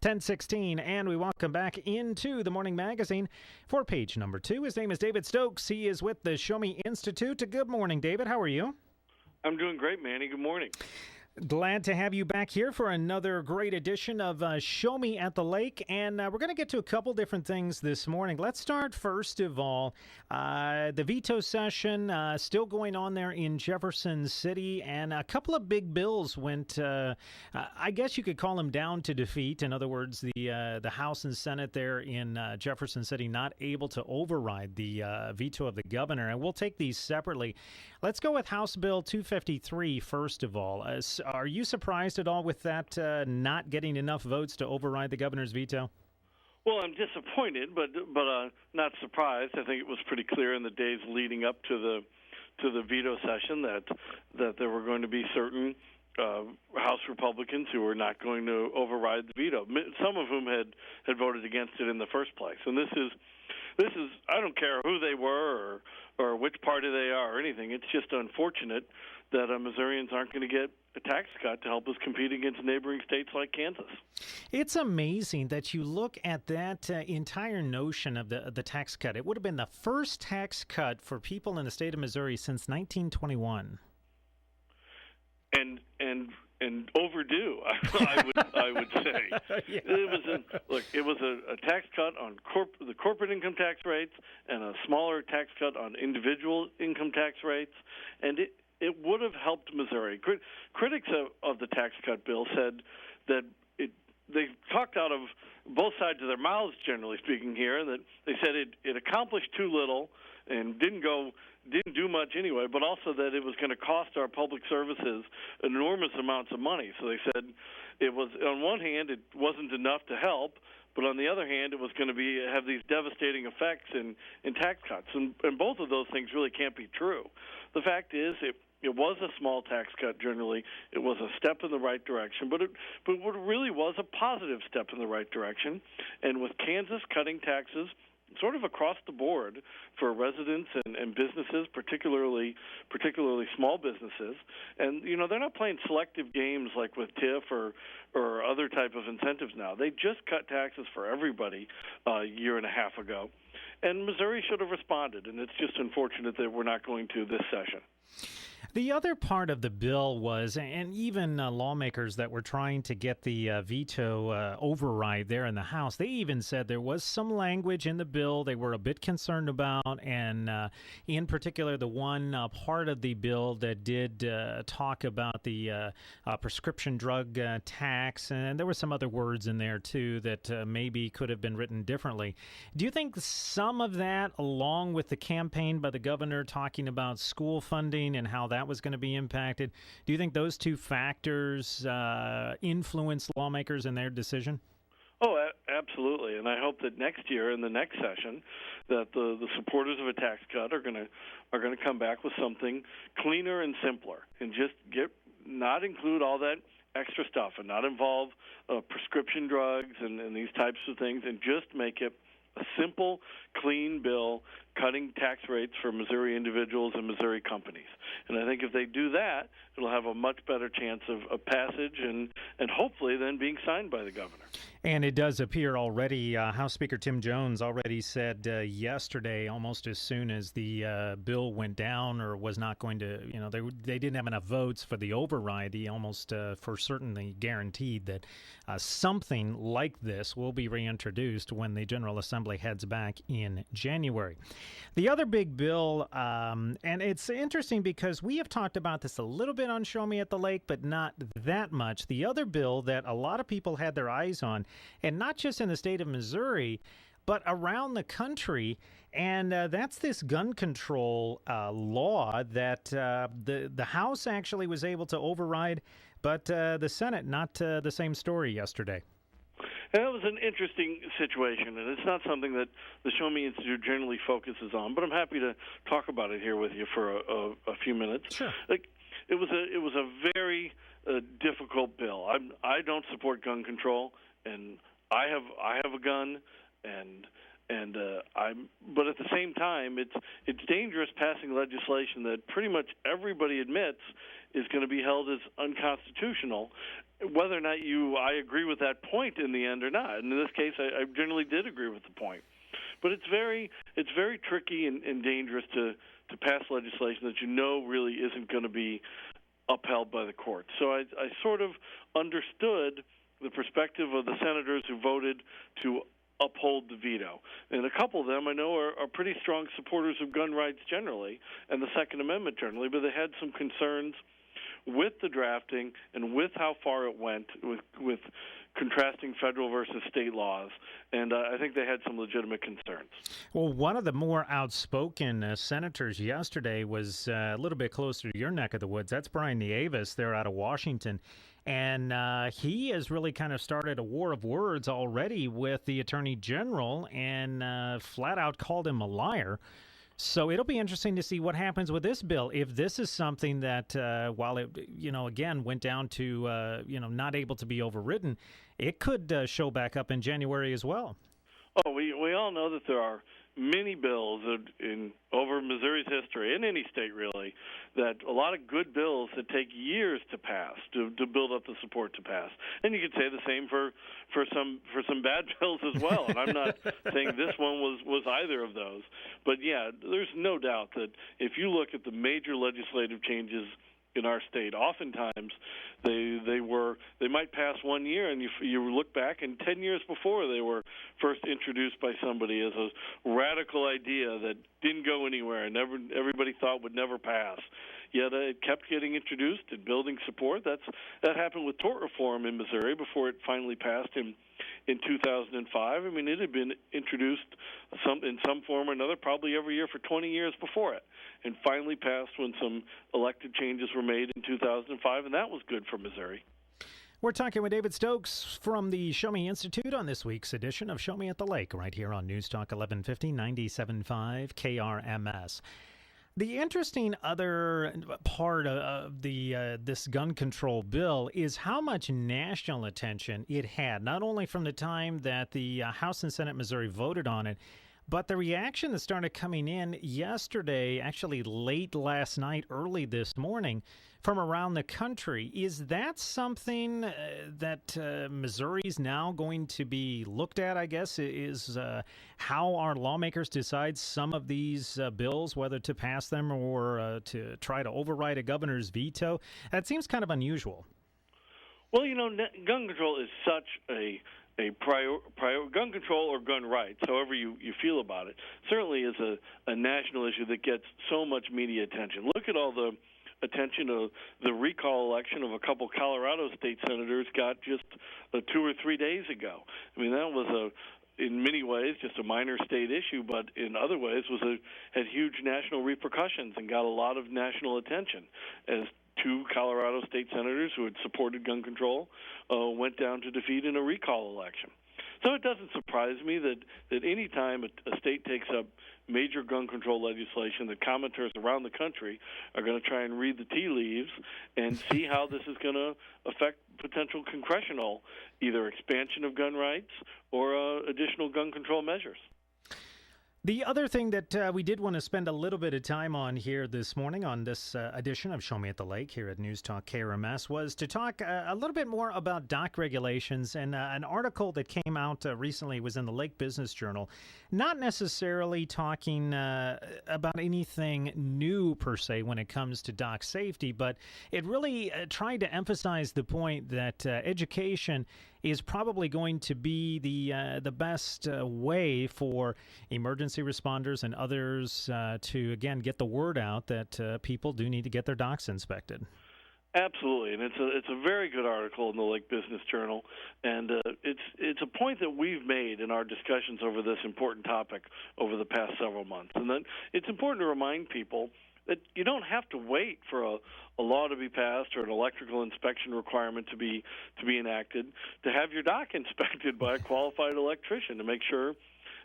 10:16, and we welcome back into the morning magazine for page number 2. His name is David Stokes. He is with the Show Me Institute. Good morning, David. How are you? I'm doing great, Manny. Good morning. Glad to have you back here for another great edition of Show Me at the Lake, and we're going to get to a couple different things this morning. Let's start, first of all, the veto session still going on there in Jefferson City, and a couple of big bills went, I guess you could call them down to defeat. In other words, the House and Senate there in Jefferson City not able to override the veto of the governor, and we'll take these separately. Let's go with House Bill 253 first of all. Are you surprised at all with that not getting enough votes to override the governor's veto? Well, I'm disappointed, but not surprised. I think it was pretty clear in the days leading up to the veto session that there were going to be certain House Republicans who were not going to override the veto. Some of whom had voted against it in the first place. And this is I don't care who they were or which party they are or anything. It's just unfortunate that Missourians aren't going to get a tax cut to help us compete against neighboring states like Kansas. It's amazing that you look at that entire notion of the tax cut. It would have been the first tax cut for people in the state of Missouri since 1921. And overdue, I would say. Yeah. It was a tax cut on the corporate income tax rates and a smaller tax cut on individual income tax rates, and it would have helped Missouri. Critics of the tax cut bill said that they talked out of both sides of their mouths, generally speaking, here, and that they said it accomplished too little and didn't do much anyway, but also that it was going to cost our public services enormous amounts of money. So they said it was, on one hand, it wasn't enough to help, but on the other hand, it was going to have these devastating effects in tax cuts. And both of those things really can't be true. The fact is, it was a small tax cut generally. It was a step in the right direction, but it really was a positive step in the right direction. And with Kansas cutting taxes sort of across the board for residents and businesses, particularly small businesses. And, they're not playing selective games like with TIF or other type of incentives now. They just cut taxes for everybody a year and a half ago. And Missouri should have responded, and it's just unfortunate that we're not going to this session. The other part of the bill was, and even lawmakers that were trying to get the veto override there in the House, they even said there was some language in the bill they were a bit concerned about, and in particular the one part of the bill that did talk about the prescription drug tax, and there were some other words in there too that maybe could have been written differently. Do you think some of that, along with the campaign by the governor talking about school funding and how that was going to be impacted, do you think those two factors influence lawmakers in their decision? Oh, absolutely. And I hope that next year in the next session that the supporters of a tax cut are going to come back with something cleaner and simpler, and just not include all that extra stuff and not involve prescription drugs and these types of things, and just make it a simple, clean bill cutting tax rates for Missouri individuals and Missouri companies. And I think if they do that, it'll have a much better chance of passage and hopefully then being signed by the governor. And it does appear already, House Speaker Tim Jones already said yesterday, almost as soon as the bill went down or was not going to, they didn't have enough votes for the override. He almost for certainly guaranteed that something like this will be reintroduced when the General Assembly heads back in January. The other big bill, and it's interesting because we have talked about this a little bit on Show Me at the Lake, but not that much. The other bill that a lot of people had their eyes on, and not just in the state of Missouri, but around the country, and that's this gun control law that the House actually was able to override, but the Senate, not the same story yesterday. And that was an interesting situation, and it's not something that the Show Me Institute generally focuses on, but I'm happy to talk about it here with you for a few minutes. Sure. It was a very difficult bill. I don't support gun control, and I have a gun, and But at the same time, it's dangerous passing legislation that pretty much everybody admits is going to be held as unconstitutional, whether or not I agree with that point in the end or not. And in this case, I generally did agree with the point. But it's very tricky and dangerous to pass legislation that really isn't going to be upheld by the court. So I sort of understood the perspective of the senators who voted to uphold the veto. And a couple of them I know are pretty strong supporters of gun rights generally and the Second Amendment generally, but they had some concerns with the drafting and with how far it went with contrasting federal versus state laws, and I think they had some legitimate concerns. Well, one of the more outspoken senators yesterday was a little bit closer to your neck of the woods. That's Brian Nieves there out of Washington, and he has really kind of started a war of words already with the Attorney General and flat out called him a liar. So it'll be interesting to see what happens with this bill. If this is something that, while it, again, went down to, not able to be overridden, it could show back up in January as well. Oh, we all know that there are many bills over Missouri's history, in any state really, that a lot of good bills that take years to pass, to build up the support to pass. And you could say the same for some bad bills as well. And I'm not saying this one was either of those. But yeah, there's no doubt that if you look at the major legislative changes in our state, oftentimes they might pass one year, and you look back, and 10 years before they were first introduced by somebody as a radical idea that didn't go anywhere and everybody thought would never pass. Yet it kept getting introduced and building support. That happened with tort reform in Missouri before it finally passed in 2005. I mean, it had been introduced in some form or another probably every year for 20 years before it, and finally passed when some elected changes were made in 2005, and that was good for Missouri. We're talking with David Stokes from the Show Me Institute on this week's edition of Show Me at the Lake, right here on News Talk 1150, 97.5 KRMS. The interesting other part of this gun control bill is how much national attention it had, not only from the time that the House and Senate Missouri voted on it, but the reaction that started coming in yesterday, actually late last night, early this morning, from around the country. Is that something that Missouri's now going to be looked at, I guess, is how our lawmakers decide some of these bills, whether to pass them or to try to override a governor's veto? That seems kind of unusual. Well, gun control is such a gun control or gun rights, however you feel about it, certainly is a national issue that gets so much media attention. Look at all the attention of the recall election of a couple Colorado state senators got just 2 or 3 days ago. I mean, that was in many ways just a minor state issue, but in other ways had huge national repercussions and got a lot of national attention as 2 Colorado state senators who had supported gun control went down to defeat in a recall election. So it doesn't surprise me that any time a state takes up major gun control legislation, that commenters around the country are going to try and read the tea leaves and see how this is going to affect potential congressional either expansion of gun rights or additional gun control measures. The other thing that we did want to spend a little bit of time on here this morning on this edition of Show Me at the Lake here at News Talk KRMS was to talk a little bit more about dock regulations. And an article that came out recently was in the Lake Business Journal, not necessarily talking about anything new per se when it comes to dock safety, but it really tried to emphasize the point that education is probably going to be the best way for emergency responders and others to, again, get the word out that people do need to get their docks inspected. Absolutely, and it's a very good article in the Lake Business Journal, and it's a point that we've made in our discussions over this important topic over the past several months. And then it's important to remind people that you don't have to wait for a law to be passed or an electrical inspection requirement to be enacted to have your dock inspected by a qualified electrician to make sure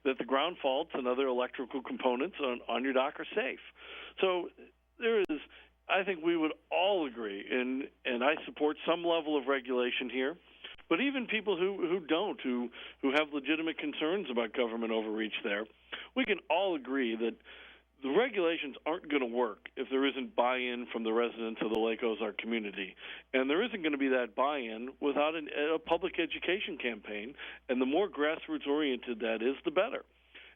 that the ground faults and other electrical components on your dock are safe. So I think we would all agree, and I support some level of regulation here But even people who don't, who have legitimate concerns about government overreach there, we can all agree that the regulations aren't going to work if there isn't buy-in from the residents of the Lake Ozark community. And there isn't going to be that buy-in without a public education campaign. And the more grassroots-oriented that is, the better.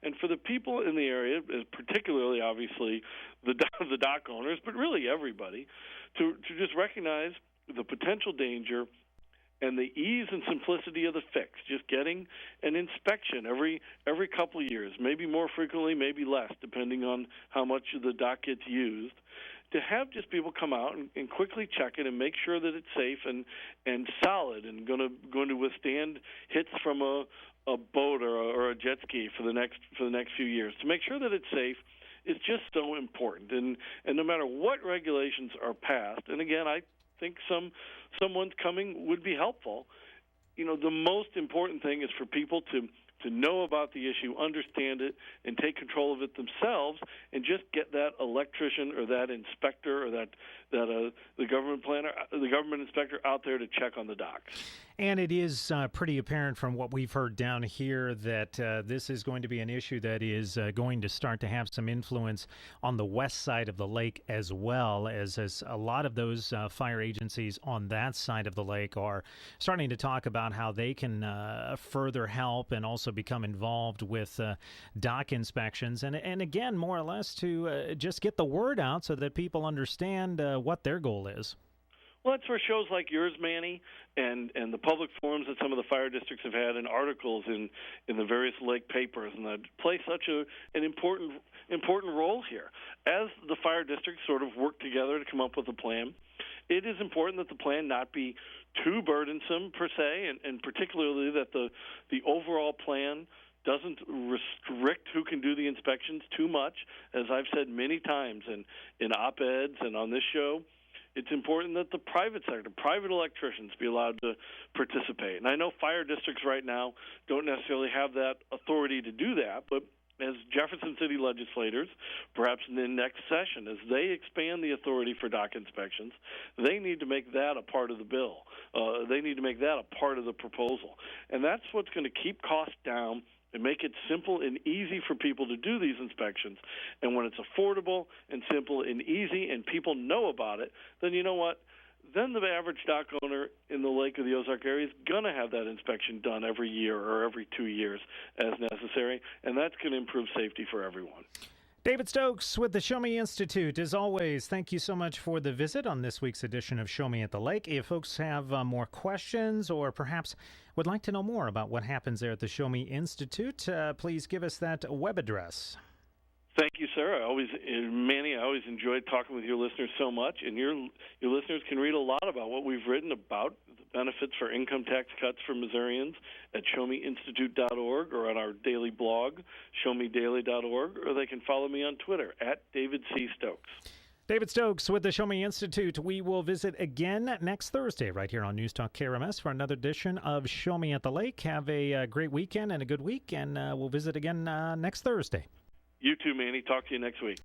And for the people in the area, particularly, obviously, the dock owners, but really everybody, to just recognize the potential danger and the ease and simplicity of the fix, just getting an inspection every couple of years, maybe more frequently, maybe less, depending on how much of the dock gets used, to have just people come out and quickly check it and make sure that it's safe and solid and going to withstand hits from a boat or a jet ski for the next few years. To make sure that it's safe is just so important. And no matter what regulations are passed, and again, I think someone's coming would be helpful. The most important thing is for people to know about the issue, understand it, and take control of it themselves, and just get that electrician or that inspector or the government inspector out there to check on the docks. And it is pretty apparent from what we've heard down here that this is going to be an issue that is going to start to have some influence on the west side of the lake as well, as a lot of those fire agencies on that side of the lake are starting to talk about how they can further help and also become involved with dock inspections. And again, more or less to just get the word out so that people understand what their goal is. Well, that's where shows like yours, Manny, and the public forums that some of the fire districts have had, and articles in the various lake papers, and that play such an important role here. As the fire districts sort of work together to come up with a plan, it is important that the plan not be too burdensome per se, and particularly that the overall plan doesn't restrict who can do the inspections too much. As I've said many times in op-eds and on this show, it's important that the private sector, private electricians, be allowed to participate. And I know fire districts right now don't necessarily have that authority to do that, but as Jefferson City legislators, perhaps in the next session, as they expand the authority for dock inspections, they need to make that a part of the bill. They need to make that a part of the proposal. And that's what's going to keep costs down and make it simple and easy for people to do these inspections. And when it's affordable and simple and easy and people know about it, then you know what? Then the average dock owner in the Lake of the Ozark area is going to have that inspection done every year or every 2 years as necessary, and that's going to improve safety for everyone. David Stokes with the Show Me Institute. As always, thank you so much for the visit on this week's edition of Show Me at the Lake. If folks have more questions or perhaps would like to know more about what happens there at the Show Me Institute, please give us that web address. Thank you, sir. Manny, I always enjoyed talking with your listeners so much, and your listeners can read a lot about what we've written about the benefits for income tax cuts for Missourians at showmeinstitute.org or on our daily blog, showmedaily.org, or they can follow me on Twitter at David C. Stokes. David Stokes with the Show Me Institute. We will visit again next Thursday right here on News Talk KRMS for another edition of Show Me at the Lake. Have a great weekend and a good week, and we'll visit again next Thursday. You too, Manny. Talk to you next week.